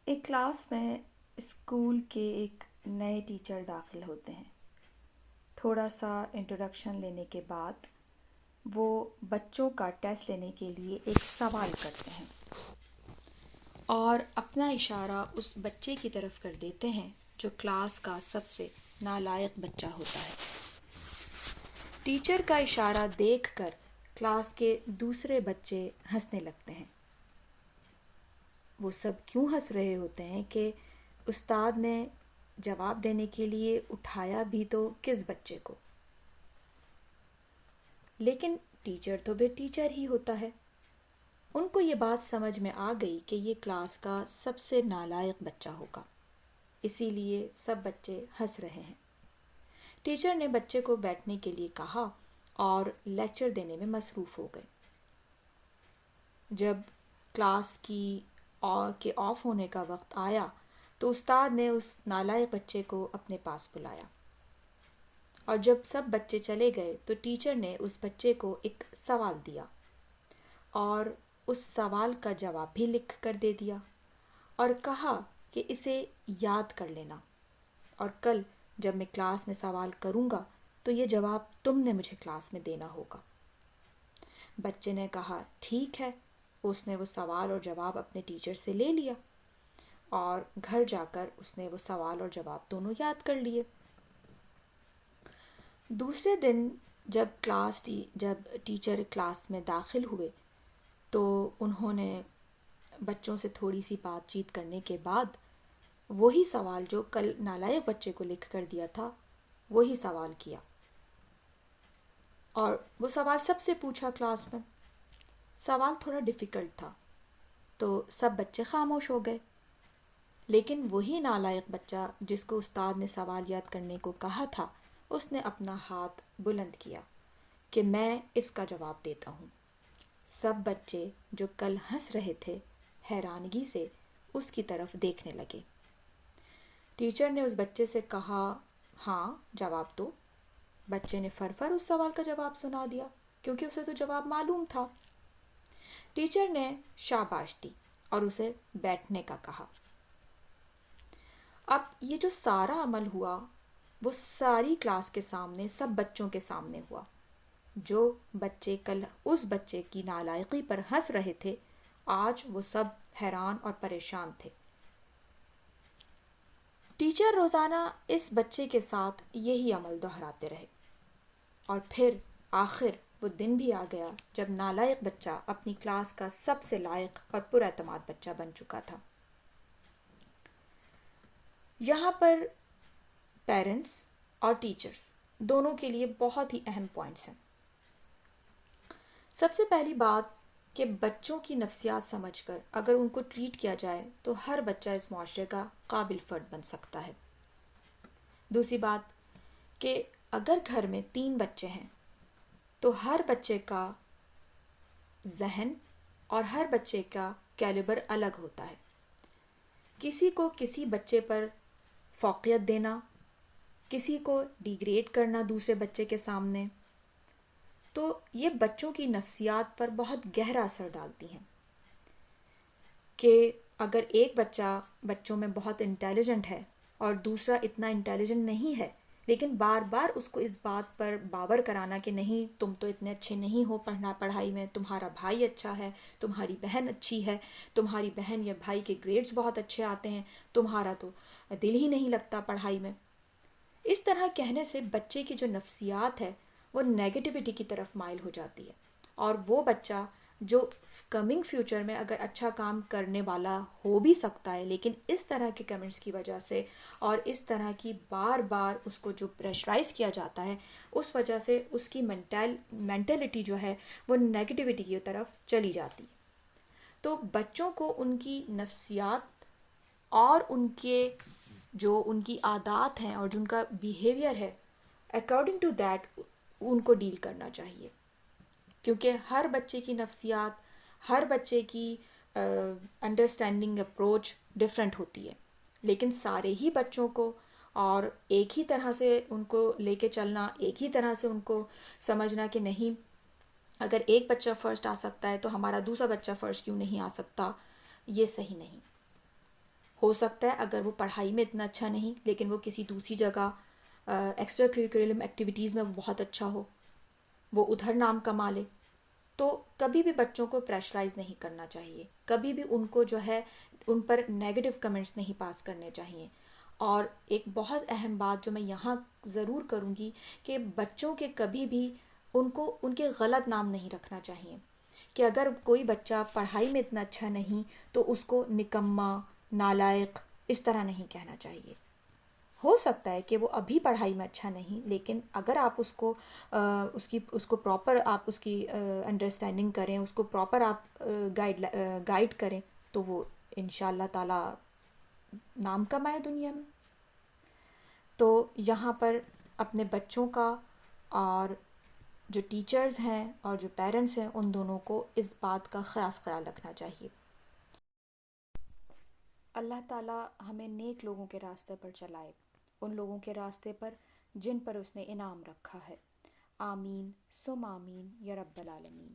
ایک کلاس میں اسکول کے ایک نئے ٹیچر داخل ہوتے ہیں۔ تھوڑا سا انٹروڈکشن لینے کے بعد وہ بچوں کا ٹیسٹ لینے کے لیے ایک سوال کرتے ہیں اور اپنا اشارہ اس بچے کی طرف کر دیتے ہیں جو کلاس کا سب سے نالائق بچہ ہوتا ہے۔ ٹیچر کا اشارہ دیکھ کر کلاس کے دوسرے بچے ہنسنے لگتے ہیں۔ وہ سب کیوں ہنس رہے ہوتے ہیں کہ استاد نے جواب دینے کے لیے اٹھایا بھی تو کس بچے کو، لیکن ٹیچر تو بھی ٹیچر ہی ہوتا ہے۔ ان کو یہ بات سمجھ میں آ گئی کہ یہ کلاس کا سب سے نالائق بچہ ہوگا، اسی لیے سب بچے ہنس رہے ہیں۔ ٹیچر نے بچے کو بیٹھنے کے لیے کہا اور لیکچر دینے میں مصروف ہو گئے۔ جب کلاس کے آف ہونے کا وقت آیا تو استاد نے اس نالائق بچے کو اپنے پاس بلایا، اور جب سب بچے چلے گئے تو ٹیچر نے اس بچے کو ایک سوال دیا اور اس سوال کا جواب بھی لکھ کر دے دیا اور کہا کہ اسے یاد کر لینا، اور کل جب میں کلاس میں سوال کروں گا تو یہ جواب تم نے مجھے کلاس میں دینا ہوگا۔ بچے نے کہا ٹھیک ہے۔ اس نے وہ سوال اور جواب اپنے ٹیچر سے لے لیا اور گھر جا کر اس نے وہ سوال اور جواب دونوں یاد کر لیے۔ دوسرے دن جب ٹیچر کلاس میں داخل ہوئے تو انہوں نے بچوں سے تھوڑی سی بات چیت کرنے کے بعد وہی سوال جو کل نالائق بچے کو لکھ کر دیا تھا وہی سوال کیا، اور وہ سوال سب سے پوچھا کلاس میں۔ سوال تھوڑا ڈیفیکلٹ تھا تو سب بچے خاموش ہو گئے، لیکن وہی نالائق بچہ جس کو استاد نے سوال یاد کرنے کو کہا تھا اس نے اپنا ہاتھ بلند کیا کہ میں اس کا جواب دیتا ہوں۔ سب بچے جو کل ہنس رہے تھے حیرانگی سے اس کی طرف دیکھنے لگے۔ ٹیچر نے اس بچے سے کہا ہاں جواب دو۔ بچے نے فر اس سوال کا جواب سنا دیا کیونکہ اسے تو جواب معلوم تھا۔ ٹیچر نے شاباش دی اور اسے بیٹھنے کا کہا۔ اب یہ جو سارا عمل ہوا وہ ساری کلاس کے سامنے سب بچوں کے سامنے ہوا۔ جو بچے کل اس بچے کی نالائقی پر ہنس رہے تھے آج وہ سب حیران اور پریشان تھے۔ ٹیچر روزانہ اس بچے کے ساتھ یہی عمل دہراتے رہے، اور پھر آخر وہ دن بھی آ گیا جب نالائق بچہ اپنی کلاس کا سب سے لائق اور پراعتماد بچہ بن چکا تھا۔ یہاں پر پیرنٹس اور ٹیچرز دونوں کے لیے بہت ہی اہم پوائنٹس ہیں۔ سب سے پہلی بات کہ بچوں کی نفسیات سمجھ کر اگر ان کو ٹریٹ کیا جائے تو ہر بچہ اس معاشرے کا قابل فرد بن سکتا ہے۔ دوسری بات کہ اگر گھر میں 3 بچے ہیں تو ہر بچے کا ذہن اور ہر بچے کا کیلیبر الگ ہوتا ہے۔ کسی کو کسی بچے پر فوقیت دینا، کسی کو ڈیگریڈ کرنا دوسرے بچے کے سامنے، تو یہ بچوں کی نفسیات پر بہت گہرا اثر ڈالتی ہیں۔ کہ اگر ایک بچوں میں بہت انٹیلیجنٹ ہے اور دوسرا اتنا انٹیلیجنٹ نہیں ہے، لیکن بار بار اس کو اس بات پر باور کرانا کہ نہیں تم تو اتنے اچھے نہیں ہو پڑھائی میں، تمہارا بھائی اچھا ہے، تمہاری بہن اچھی ہے، تمہاری بہن یا بھائی کے گریڈز بہت اچھے آتے ہیں، تمہارا تو دل ہی نہیں لگتا پڑھائی میں۔ اس طرح کہنے سے بچے کی جو نفسیات ہے وہ نیگیٹیوٹی کی طرف مائل ہو جاتی ہے، اور وہ بچہ جو کمنگ فیوچر میں اگر اچھا کام کرنے والا ہو بھی سکتا ہے، لیکن اس طرح کے کمنٹس کی وجہ سے اور اس طرح کی بار بار اس کو جو پریشرائز کیا جاتا ہے اس وجہ سے اس کی مینٹلٹی جو ہے وہ نیگیٹیوٹی کی طرف چلی جاتی ہے۔ تو بچوں کو ان کی نفسیات اور ان کی عادات ہیں اور جو ان کا بیہیویئر ہے اکارڈنگ ٹو دیٹ ان کو ڈیل کرنا چاہیے، کیونکہ ہر بچے کی نفسیات، ہر بچے کی انڈرسٹینڈنگ اپروچ ڈفرینٹ ہوتی ہے، لیکن سارے ہی بچوں کو اور ایک ہی طرح سے ان کو لے کے چلنا، ایک ہی طرح سے ان کو سمجھنا کہ نہیں اگر ایک بچہ فرسٹ آ سکتا ہے تو ہمارا دوسرا بچہ فرسٹ کیوں نہیں آ سکتا، یہ صحیح نہیں۔ ہو سکتا ہے اگر وہ پڑھائی میں اتنا اچھا نہیں لیکن وہ کسی دوسری جگہ ایکسٹرا کریکولم ایکٹیویٹیز میں بہت اچھا ہو، وہ ادھر نام کما لے. تو کبھی بھی بچوں کو پریشرائز نہیں کرنا چاہیے، کبھی بھی ان کو جو ہے ان پر نیگیٹو کمنٹس نہیں پاس کرنے چاہیے. اور ایک بہت اہم بات جو میں یہاں ضرور کروں گی کہ بچوں کے کبھی بھی ان کو ان کے غلط نام نہیں رکھنا چاہیے. کہ اگر کوئی بچہ پڑھائی میں اتنا اچھا نہیں تو اس کو نکما، نالائق اس طرح نہیں کہنا چاہیے. ہو سکتا ہے کہ وہ ابھی پڑھائی میں اچھا نہیں، لیکن اگر آپ اس کو پراپر آپ اس کی انڈرسٹینڈنگ کریں، اس کو پراپر آپ گائیڈ کریں تو وہ ان شاء اللہ تعالیٰ نام کمائے دنیا میں. تو یہاں پر اپنے بچوں کا اور جو ٹیچرز ہیں اور جو پیرنٹس ہیں ان دونوں کو اس بات کا خاص خیال رکھنا چاہیے. اللہ تعالیٰ ہمیں نیک لوگوں کے راستے پر چلائے، ان لوگوں کے راستے پر جن پر اس نے انعام رکھا ہے. آمین ثم آمین یا رب العالمین.